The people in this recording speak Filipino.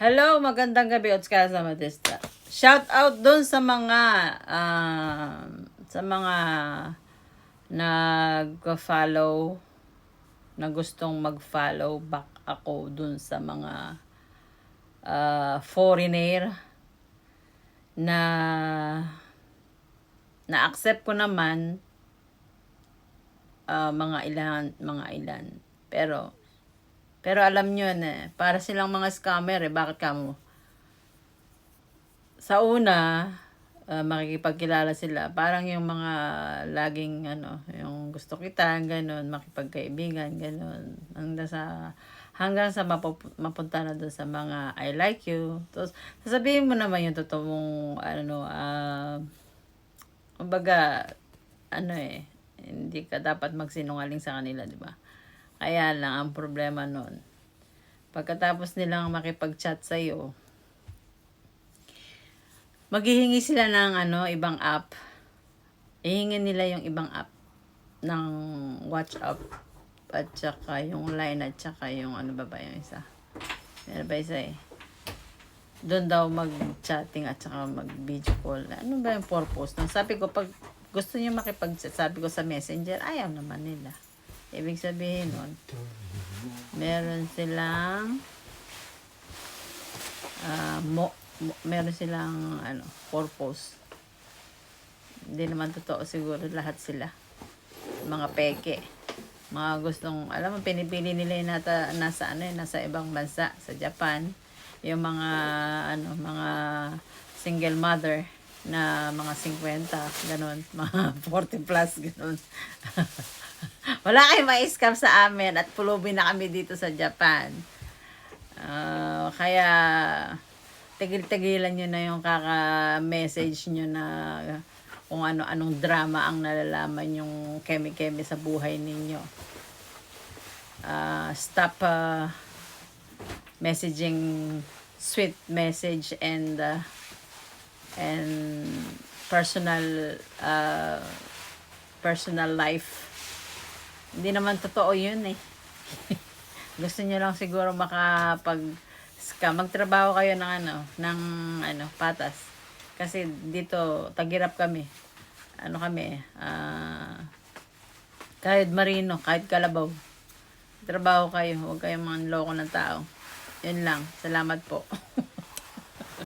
Hello, magandang gabi, Otskara sa Matista. Shout out doon sa mga nag-follow, na gustong mag-follow back ako doon sa mga foreigner na na-accept ko naman mga ilan. Pero alam nyo na, para silang mga scammer bakit kamo? Sa una, makikipagkilala sila. Parang yung mga laging, yung gusto kita, ganun, makipagkaibigan, ganun. Hanggang sa mapunta na doon sa mga I like you. Tapos, sasabihin mo naman yung totoong, kumbaga, hindi ka dapat magsinungaling sa kanila, di ba? Kaya lang, ang problema nun, pagkatapos nilang makipag-chat sa'yo, maghihingi sila ng ibang app. Ihingin nila yung ibang app ng WhatsApp at saka yung Line at saka yung yung isa. Meron ba isa eh? Doon daw mag-chatting at saka mag-video call. Ano ba yung purpose? Sabi ko, pag gusto niyo makipag-chat, sabi ko sa Messenger, ayaw naman nila. Ibig sabihin nun, meron silang meron silang purpose. Hindi naman totoo siguro lahat sila. Mga peke. Mga gustong, alam mo, pinipili nila yung nasa ibang bansa, sa Japan. Yung mga single mother na mga 50, ganun, mga 40 plus, ganun. Wala kayong ma-scam sa amin at pulubi na kami dito sa Japan. Kaya tigil-tigilan nyo na yung kaka-message nyo na kung ano-anong drama ang nalalaman yung keme-keme sa buhay ninyo. Stop messaging sweet message and personal life. Hindi naman totoo yun eh. Gusto niyo lang siguro magtrabaho kayo ng patas. Kasi dito tagirap kami. Kahit marino, kahit kalabaw. Trabaho kayo, huwag kayong manloko ng tao. Yun lang. Salamat po.